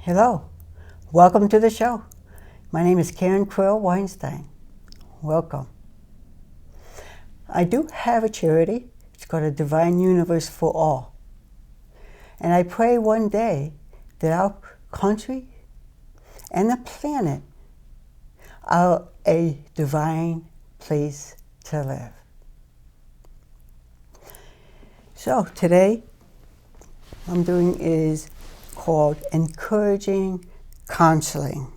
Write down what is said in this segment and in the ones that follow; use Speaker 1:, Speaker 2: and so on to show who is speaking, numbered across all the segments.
Speaker 1: Hello, welcome to the show. My name is Karynn Weinstein. Welcome. I do have a charity. It's called A Divine Universe for All. And I pray one day that our country and the planet are a divine place to live. So today, what I'm doing is called encouraging counseling.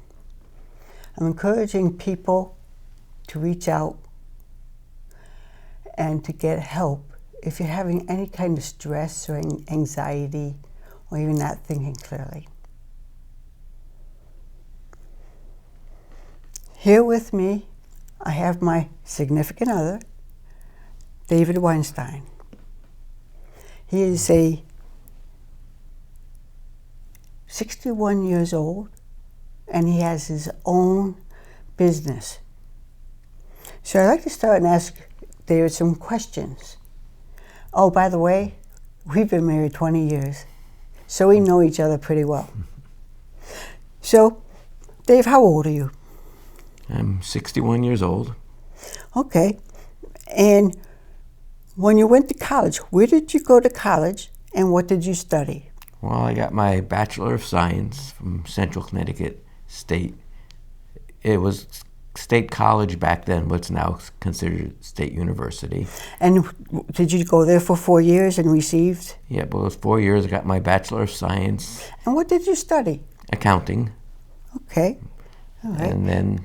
Speaker 1: I'm encouraging people to reach out and to get help if you're having any kind of stress or anxiety or you're not thinking clearly. Here with me, I have my significant other, David Weinstein. He is a 61 years old, and he has his own business. So I'd like to start and ask David some questions. Oh, by the way, we've been married 20 years, so we know each other pretty well. So, Dave, how old are you?
Speaker 2: I'm 61 years old.
Speaker 1: Okay. And when you went to college, where did you go to college and what did you study?
Speaker 2: Well, I got my Bachelor of Science from Central Connecticut State. It was state college back then, but it's now considered state university.
Speaker 1: And did you go there for 4 years and received?
Speaker 2: Yeah, but it was 4 years. I got my Bachelor of Science.
Speaker 1: And what did you study?
Speaker 2: Accounting.
Speaker 1: Okay. All right.
Speaker 2: And then...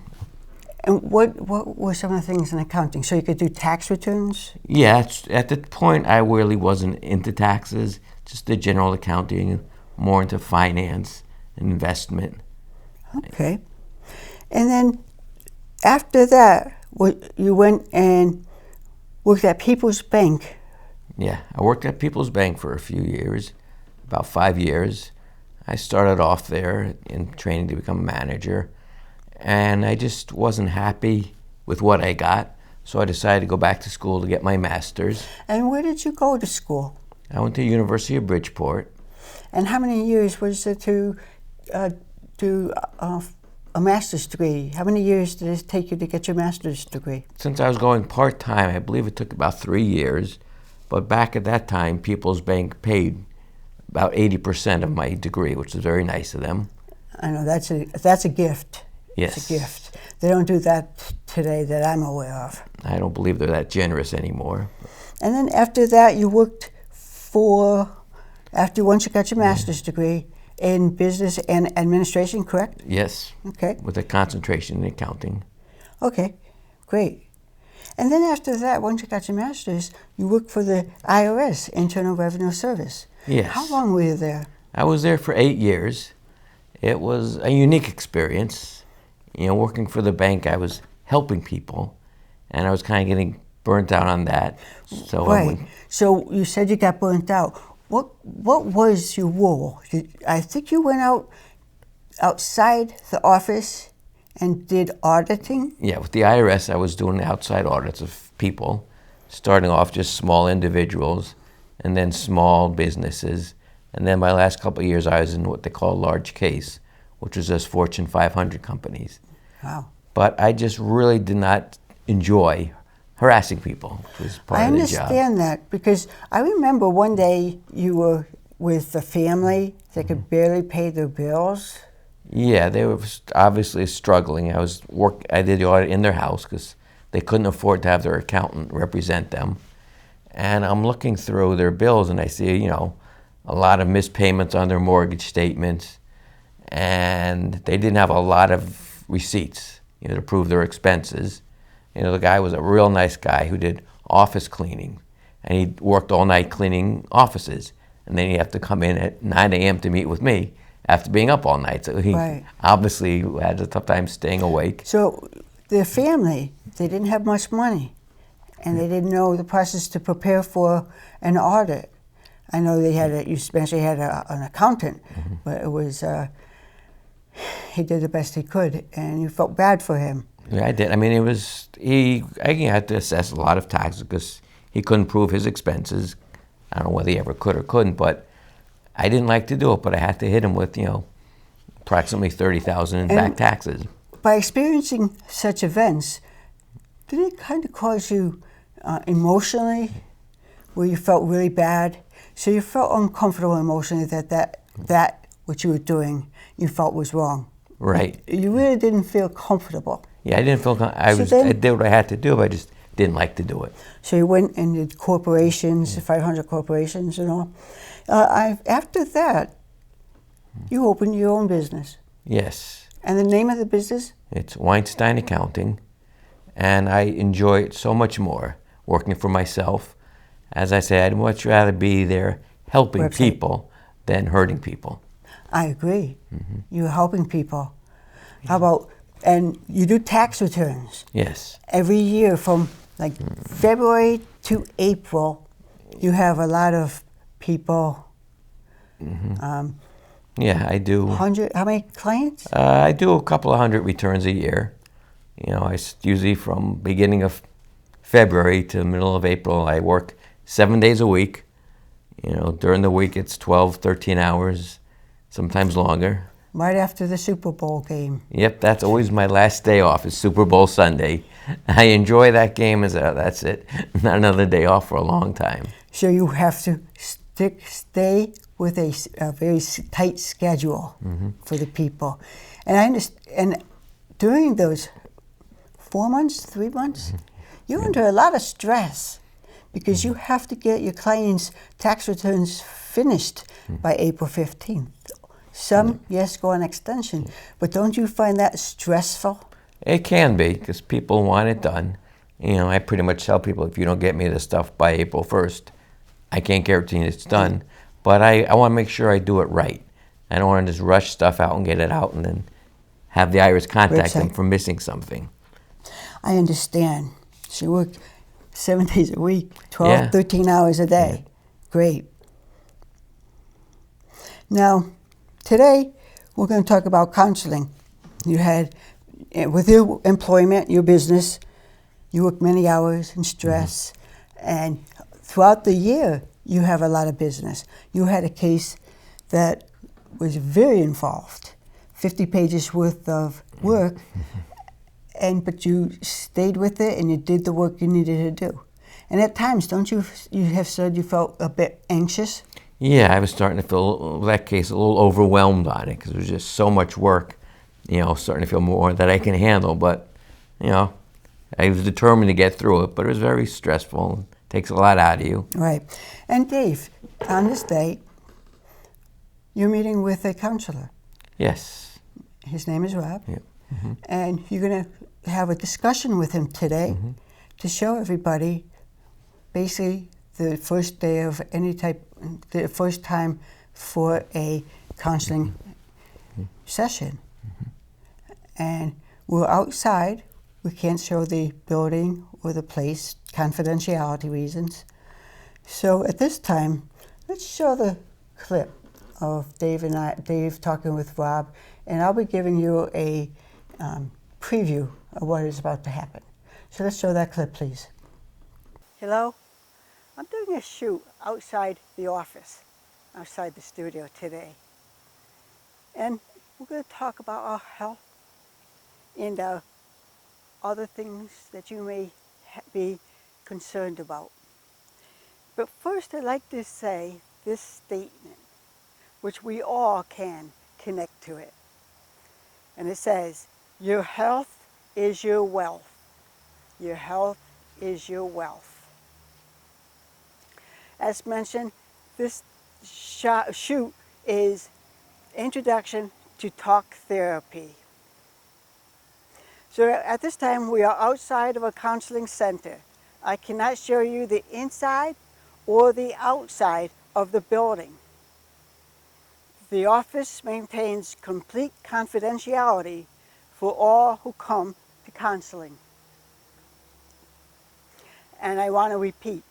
Speaker 1: And what were some of the things in accounting? So you could do tax returns?
Speaker 2: Yeah, at the point I really wasn't into taxes, just the general accounting, more into finance and investment.
Speaker 1: Okay. And then after that, you went and worked at People's Bank.
Speaker 2: Yeah, I worked at People's Bank for a few years, about 5 years. I started off there in training to become a manager. And I just wasn't happy with what I got, so I decided to go back to school to get my master's.
Speaker 1: And where did you go to school?
Speaker 2: I went to the University of Bridgeport.
Speaker 1: And how many years was it to do a master's degree? How many years did it take you to get your master's degree?
Speaker 2: Since I was going part-time, I believe it took about 3 years. But back at that time, People's Bank paid about 80% of my degree, which was very nice of them.
Speaker 1: I know, that's a gift.
Speaker 2: Yes.
Speaker 1: It's a gift. They don't do that today that I'm aware of.
Speaker 2: I don't believe they're that generous anymore.
Speaker 1: And then after that, you worked once you got your master's degree, in business and administration, correct?
Speaker 2: Yes.
Speaker 1: Okay.
Speaker 2: With a concentration in accounting.
Speaker 1: Okay, great. And then after that, once you got your master's, you worked for the IRS, Internal Revenue Service.
Speaker 2: Yes.
Speaker 1: How long were you there?
Speaker 2: I was there for 8 years. It was a unique experience. You know, working for the bank, I was helping people, and I was kind of getting burnt out on that. So
Speaker 1: right. So you said you got burnt out. What was your role? I think you went outside the office and did auditing?
Speaker 2: Yeah, with the IRS, I was doing outside audits of people, starting off just small individuals, and then small businesses. And then my last couple of years, I was in what they call large case, which was just Fortune 500 companies.
Speaker 1: Wow.
Speaker 2: But I just really did not enjoy harassing people, which was part of the job.
Speaker 1: I understand that, because I remember one day you were with a family that could barely pay their bills.
Speaker 2: Yeah, they were obviously struggling. I did the audit in their house because they couldn't afford to have their accountant represent them. And I'm looking through their bills and I see, a lot of missed payments on their mortgage statements. And they didn't have a lot of receipts, to prove their expenses. The guy was a real nice guy who did office cleaning, and he worked all night cleaning offices, and then he'd have to come in at 9 a.m. to meet with me after being up all night. So he obviously had a tough time staying awake.
Speaker 1: So their family, they didn't have much money, and they didn't know the process to prepare for an audit. I know you especially had an accountant, but it was... he did the best he could, and you felt bad for him.
Speaker 2: Yeah, I did. I mean, I had to assess a lot of taxes because he couldn't prove his expenses. I don't know whether he ever could or couldn't, but I didn't like to do it, but I had to hit him with, approximately $30,000 in
Speaker 1: And
Speaker 2: back taxes.
Speaker 1: by experiencing such events, did it kind of cause you emotionally, where you felt really bad? So you felt uncomfortable emotionally that what you were doing you felt was wrong.
Speaker 2: Right.
Speaker 1: You really didn't feel comfortable.
Speaker 2: Yeah, I didn't feel. I did what I had to do, but I just didn't like to do it.
Speaker 1: So you went and did corporations, 500 corporations and all. After that, you opened your own business.
Speaker 2: Yes.
Speaker 1: And the name of the business?
Speaker 2: It's Weinstein Accounting, and I enjoy it so much more working for myself. As I say, I'd much rather be there helping people than hurting people.
Speaker 1: I agree. You're helping people. How about, and you do tax returns?
Speaker 2: Yes.
Speaker 1: Every year from like February to April, you have a lot of people.
Speaker 2: Yeah, I do.
Speaker 1: How many clients?
Speaker 2: I do a couple of hundred returns a year. You know, usually from beginning of February to the middle of April, I work 7 days a week. You know, during the week it's 12, 13 hours, sometimes longer.
Speaker 1: Right after the Super Bowl game.
Speaker 2: Yep, that's always my last day off, is Super Bowl Sunday. I enjoy that game, that's it. Not another day off for a long time.
Speaker 1: So you have to stay with a very tight schedule for the people. And I understand, and during those 4 months, 3 months, you're under a lot of stress because you have to get your clients' tax returns finished by April 15th. Some, yes, go on extension, but don't you find that stressful?
Speaker 2: It can be, because people want it done. You know, I pretty much tell people, if you don't get me the stuff by April 1st, I can't guarantee it's done. But I want to make sure I do it right. I don't want to just rush stuff out and get it out and then have the IRS contact them for missing something.
Speaker 1: I understand. So you work 7 days a week, 12, 13 hours a day. Great. Now, today, we're going to talk about counseling. You had, with your employment, your business, you work many hours and stress, and throughout the year, you have a lot of business. You had a case that was very involved, 50 pages worth of work, but you stayed with it and you did the work you needed to do. And at times, don't you have said you felt a bit anxious?
Speaker 2: Yeah, I was starting to feel, with that case, a little overwhelmed on it, because it was just so much work, you know, starting to feel more that I can handle. But, you know, I was determined to get through it, but it was very stressful. It takes a lot out of you.
Speaker 1: Right. And Dave, on this day, you're meeting with a counselor.
Speaker 2: Yes.
Speaker 1: His name is Rob.
Speaker 2: Yep.
Speaker 1: And you're going to have a discussion with him today to show everybody basically the first day of any type, the first time for a counseling session. And we're outside. We can't show the building or the place, confidentiality reasons. So at this time, let's show the clip of Dave talking with Rob, and I'll be giving you a preview of what is about to happen. So let's show that clip, please. Hello, I'm doing a shoot outside the office, outside the studio today. And we're going to talk about our health and other things that you may be concerned about. But first, I'd like to say this statement, which we all can connect to it. And it says, your health is your wealth. Your health is your wealth. As mentioned, this shoot is Introduction to Talk Therapy. So at this time, we are outside of a counseling center. I cannot show you the inside or the outside of the building. The office maintains complete confidentiality for all who come to counseling. And I want to repeat,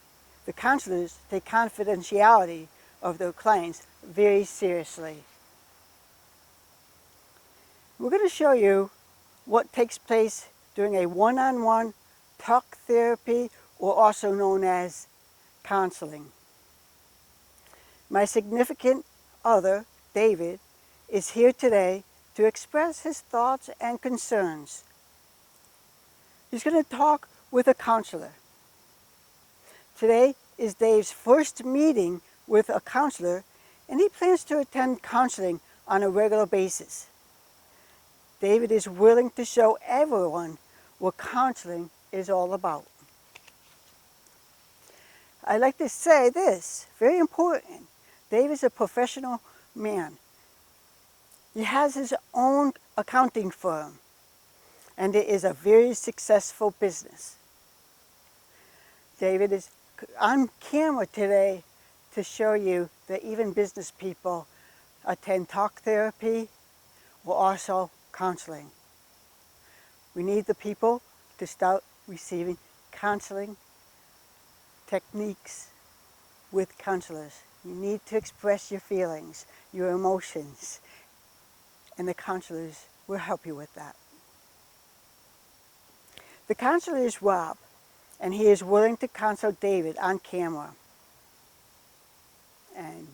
Speaker 1: the counselors take confidentiality of their clients very seriously. We're going to show you what takes place during a one-on-one talk therapy, or also known as counseling. My significant other, David, is here today to express his thoughts and concerns. He's going to talk with a counselor. Today is Dave's first meeting with a counselor, and he plans to attend counseling on a regular basis. David is willing to show everyone what counseling is all about. I'd like to say this, very important. Dave is a professional man. He has his own accounting firm, and it is a very successful business. David is on camera today to show you that even business people attend talk therapy or also counseling. We need the people to start receiving counseling techniques with counselors. You need to express your feelings, your emotions, and the counselors will help you with that. The counselor is Rob, and he is willing to counsel David on camera. And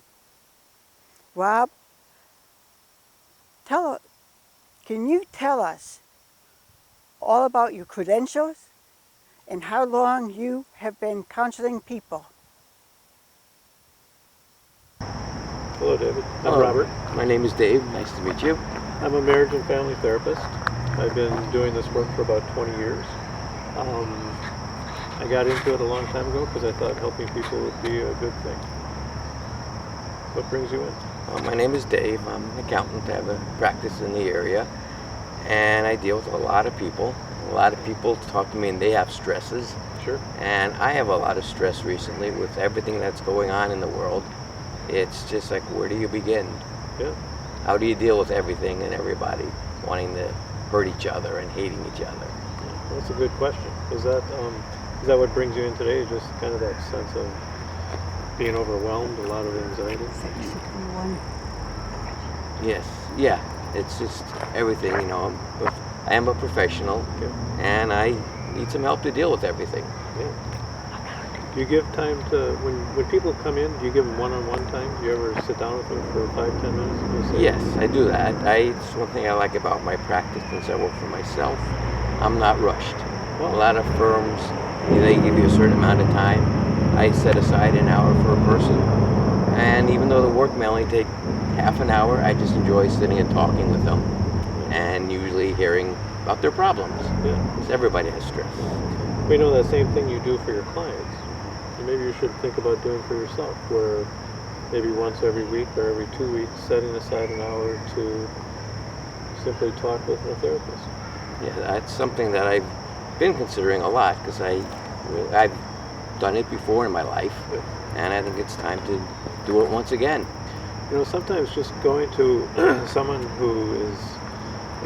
Speaker 1: Rob, can you tell us all about your credentials and how long you have been counseling people?
Speaker 3: Hello, David. I'm
Speaker 2: Hello.
Speaker 3: Robert.
Speaker 2: My name is Dave. Nice to meet you.
Speaker 3: I'm a marriage and family therapist. I've been doing this work for about 20 years. I got into it a long time ago because I thought helping people would be a good thing. What brings you in?
Speaker 2: My name is Dave. I'm an accountant. I have a practice in the area, and I deal with a lot of people. A lot of people talk to me and they have stresses.
Speaker 3: Sure.
Speaker 2: And I have a lot of stress recently with everything that's going on in the world. It's just like, where do you begin?
Speaker 3: Yeah.
Speaker 2: How do you deal with everything and everybody wanting to hurt each other and hating each other?
Speaker 3: Well, that's a good question. Is that what brings you in today? Just kind of that sense of being overwhelmed, a lot of anxiety?
Speaker 1: 61.
Speaker 2: Yes. Yeah. It's just everything, you know. I am a professional,
Speaker 3: Okay.
Speaker 2: and I need some help to deal with everything.
Speaker 3: Yeah. Do you give time to, when people come in, do you give them one-on-one time? Do you ever sit down with them for 5-10 minutes and just say,
Speaker 2: Yes, I do that. It's one thing I like about my practice since I work for myself. I'm not rushed.
Speaker 3: Well,
Speaker 2: A lot of firms, they give you a certain amount of time. I set aside an hour for a person, and even though the work may only take half an hour, I just enjoy sitting and talking with them, and usually hearing about their problems.
Speaker 3: yeah.
Speaker 2: Because everybody has stress.
Speaker 3: We know that same thing you do for your clients. And maybe you should think about doing for yourself, where maybe once every week or every 2 weeks, setting aside an hour to simply talk with a therapist.
Speaker 2: Yeah, that's something that I've been considering a lot because I've done it before in my life,
Speaker 3: Yeah.
Speaker 2: and I think it's time to do it once again.
Speaker 3: You know, sometimes just going to someone who is,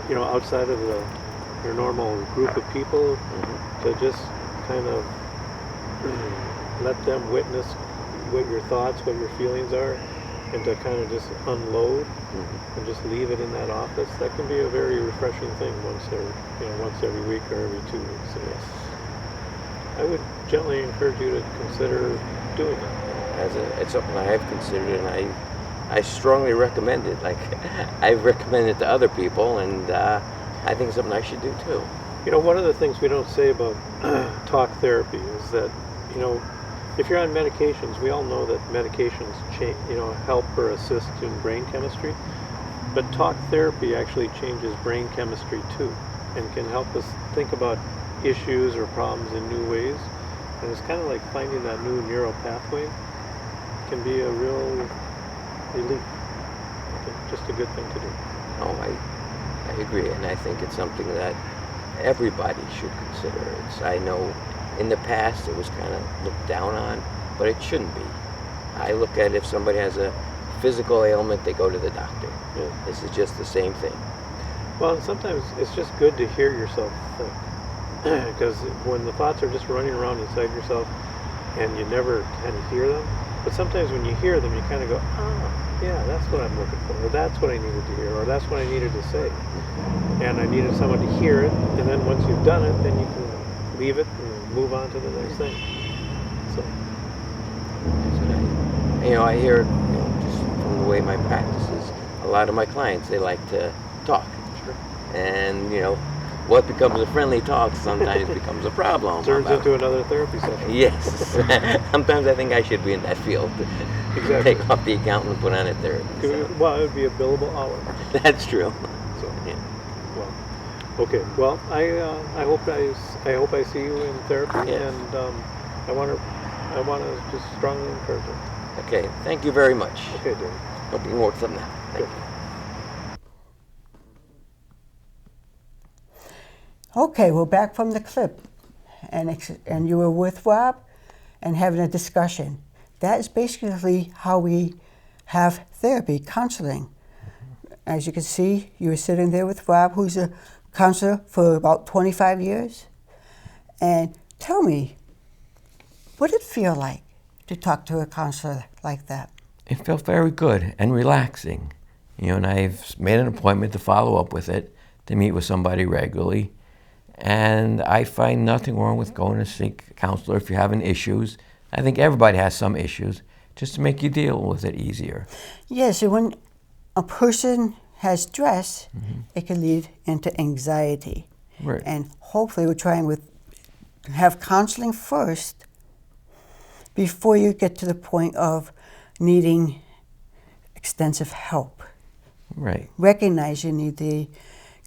Speaker 3: you know, outside of your normal group of people, to just kind of let them witness what your thoughts, what your feelings are, and to kind of just unload and just leave it in that office. That can be a very refreshing thing once every week or every 2 weeks. So I would gently encourage you to consider doing that.
Speaker 2: It's something I have considered, and I strongly recommend it. Like I've recommended it to other people, and I think it's something I should do too.
Speaker 3: You know, one of the things we don't say about talk therapy is that, you know, if you're on medications, we all know that medications help or assist in brain chemistry, but talk therapy actually changes brain chemistry too, and can help us think about issues or problems in new ways. And it's kind of like finding that new neural pathway can be a real relief. It's just a good thing to do.
Speaker 2: Oh, I agree, and I think it's something that everybody should consider. I know in the past it was kind of looked down on, but it shouldn't be. I look at if somebody has a physical ailment, they go to the doctor.
Speaker 3: Yeah.
Speaker 2: This is just the same thing.
Speaker 3: Well, and sometimes it's just good to hear yourself think. Because when the thoughts are just running around inside yourself and you never kind of hear them, but sometimes when you hear them, you kind of go, yeah, that's what I'm looking for, or that's what I needed to hear, or that's what I needed to say. And I needed someone to hear it, and then once you've done it, then you can leave it and move on to the next thing. So,
Speaker 2: I hear, just from the way my practice is, a lot of my clients, they like to talk.
Speaker 3: Sure.
Speaker 2: And, you know, what becomes a friendly talk sometimes becomes a problem.
Speaker 3: Turns into another therapy session.
Speaker 2: Yes. Sometimes I think I should be in that field.
Speaker 3: Exactly.
Speaker 2: Take off the accountant and put on a therapy.
Speaker 3: Well, it would be a billable hour.
Speaker 2: That's true.
Speaker 3: So,
Speaker 2: Yeah.
Speaker 3: well, okay. Well, I hope I see you in therapy,
Speaker 2: Yes.
Speaker 3: and I want to just strongly encourage it.
Speaker 2: Okay, thank you very much.
Speaker 3: Okay, Dave.
Speaker 2: Hope you can work something out. Thank
Speaker 3: Good.
Speaker 2: you.
Speaker 1: Okay, we're back from the clip, and you were with Rob and having a discussion. That is basically how we have therapy, counseling. As you can see, you were sitting there with Rob, who's a counselor for about 25 years. And tell me, what did it feel like to talk to a counselor like that?
Speaker 2: It felt very good and relaxing. You know, and I've made an appointment to follow up with it, to meet with somebody regularly. And I find nothing wrong with going to seek a counselor if you're having issues. I think everybody has some issues, just to make you deal with it easier.
Speaker 1: Yes, and when a person has stress, it can lead into anxiety.
Speaker 2: Right.
Speaker 1: And hopefully we're trying to have counseling first before you get to the point of needing extensive help.
Speaker 2: Right.
Speaker 1: Recognize you need the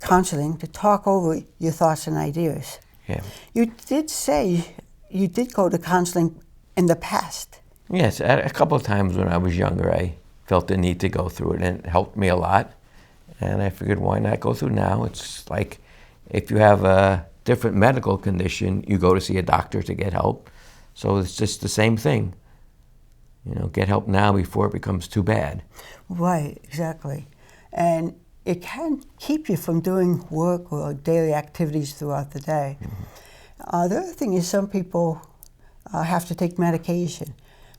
Speaker 1: counseling to talk over your thoughts and ideas.
Speaker 2: Yeah.
Speaker 1: You did say you did go to counseling in the past.
Speaker 2: Yes, a couple of times when I was younger, I felt the need to go through it, and it helped me a lot. And I figured, why not go through now? It's like if you have a different medical condition, you go to see a doctor to get help. So it's just the same thing. You know, get help now before it becomes too bad.
Speaker 1: Right, exactly. And it can keep you from doing work or daily activities throughout the day. The other thing is some people have to take medication.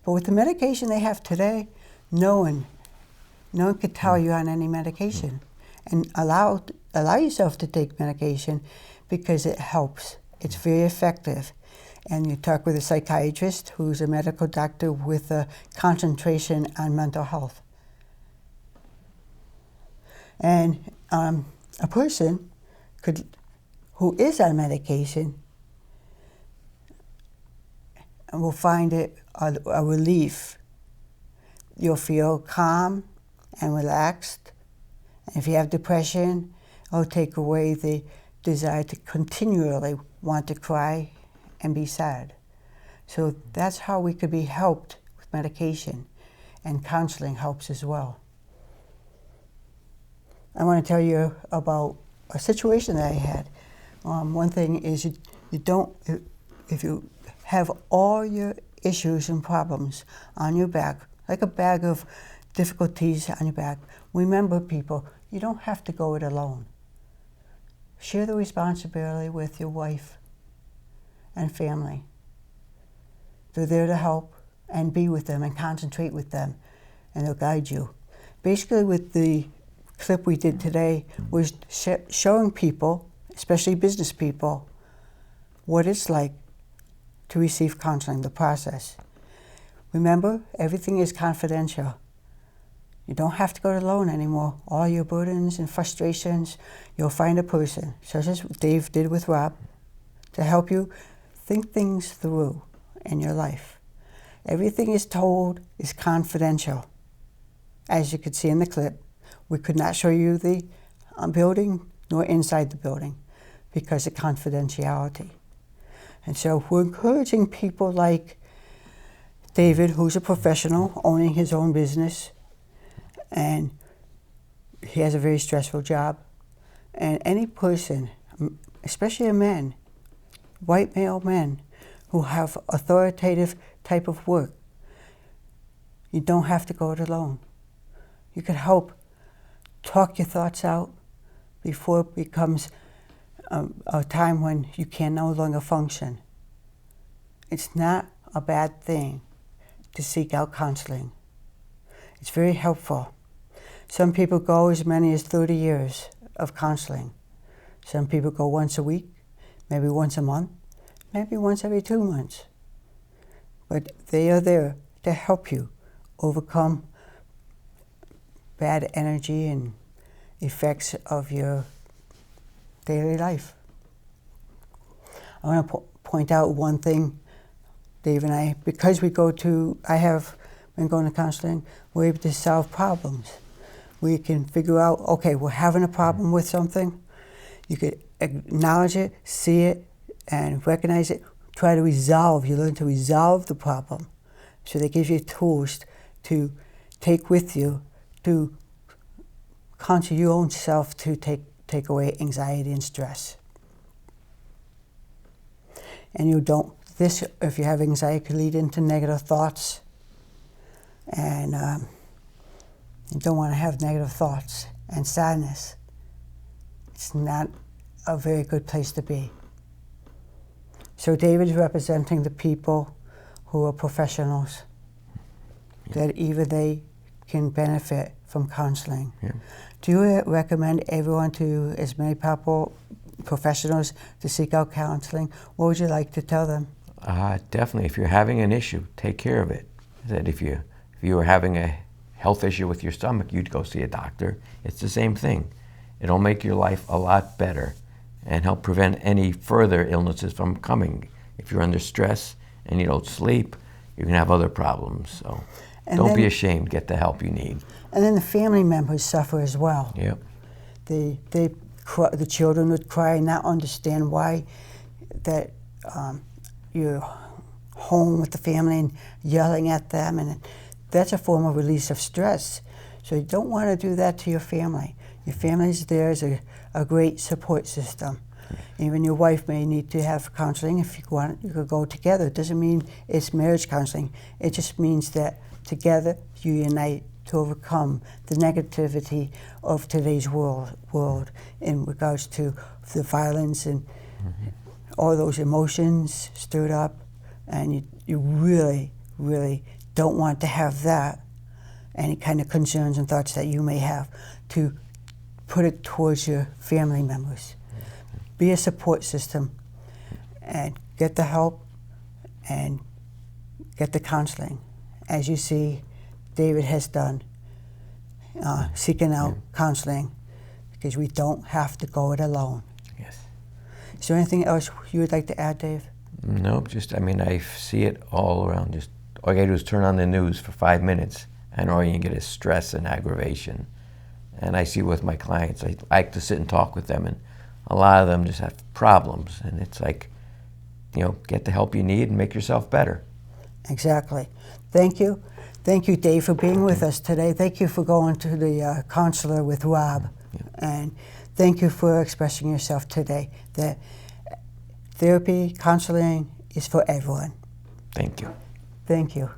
Speaker 1: But with the medication they have today, no one could tell you on any medication. And allow yourself to take medication because it helps. It's very effective. And you talk with a psychiatrist who's a medical doctor with a concentration on mental health. And a person who is on medication will find it a relief. You'll feel calm and relaxed. And if you have depression, it'll take away the desire to continually want to cry and be sad. So that's how we could be helped with medication, and counseling helps as well. I want to tell you about a situation that I had. One thing is if you have all your issues and problems on your back, like a bag of difficulties on your back, remember, people, you don't have to go it alone. Share the responsibility with your wife and family. They're there to help and be with them and concentrate with them, and they'll guide you. Basically, with the clip we did today was showing people, especially business people, what it's like to receive counseling, the process. Remember, everything is confidential. You don't have to go it alone anymore. All your burdens and frustrations, you'll find a person, such as Dave did with Rob, to help you think things through in your life. Everything is told is confidential. As you could see in the clip, we could not show you the building nor inside the building because of confidentiality. And so we're encouraging people like David, who's a professional owning his own business, and he has a very stressful job. And any person, especially men, white male men, who have authoritative type of work, you don't have to go it alone. You can help talk your thoughts out before it becomes a time when you can no longer function. It's not a bad thing to seek out counseling. It's very helpful. Some people go as many as 30 years of counseling. Some people go once a week, maybe once a month, maybe once every 2 months. But they are there to help you overcome bad energy and effects of your daily life. I want to point out one thing, Dave and I, because I have been going to counseling, we're able to solve problems. We can figure out, okay, we're having a problem with something. You could acknowledge it, see it, and recognize it. Try to resolve. You learn to resolve the problem. So they give you tools to take with you to counsel your own self to take away anxiety and stress. And if you have anxiety, could lead into negative thoughts. And you don't want to have negative thoughts and sadness. It's not a very good place to be. So David is representing the people who are professionals, that even they can benefit from counseling.
Speaker 2: Yeah.
Speaker 1: Do you recommend everyone as many professionals to seek out counseling? What would you like to tell them?
Speaker 2: Definitely. If you're having an issue, take care of it. That if you were having a health issue with your stomach, you'd go see a doctor. It's the same thing. It'll make your life a lot better and help prevent any further illnesses from coming. If you're under stress and you don't sleep, you can have other problems. So don't be ashamed. Get the help you need.
Speaker 1: And then the family members suffer as well.
Speaker 2: Yep.
Speaker 1: The children would cry and not understand why that you're home with the family and yelling at them, and that's a form of release of stress. So you don't want to do that to your family. Your family's there as a great support system. Even your wife may need to have counseling. If you want, you could go together. It doesn't mean it's marriage counseling. It just means that together you unite to overcome the negativity of today's world in regards to the violence and all those emotions stirred up. And you really, really don't want to have that, any kind of concerns and thoughts that you may have, to put it towards your family members. Be a support system and get the help and get the counseling, as you see David has done, seeking out counseling, because we don't have to go it alone.
Speaker 2: Yes.
Speaker 1: Is there anything else you would like to add, Dave?
Speaker 2: Nope, I see it all around. Just all you gotta do is turn on the news for 5 minutes, and all you get is stress and aggravation. And I see with my clients, I like to sit and talk with them, and a lot of them just have problems. And it's like, get the help you need and make yourself better.
Speaker 1: Exactly. Thank you. Thank you, Dave, for being with us today. Thank you for going to the counselor with Rob.
Speaker 2: Yeah.
Speaker 1: And thank you for expressing yourself today. That therapy, counseling is for everyone.
Speaker 2: Thank you.
Speaker 1: Thank you.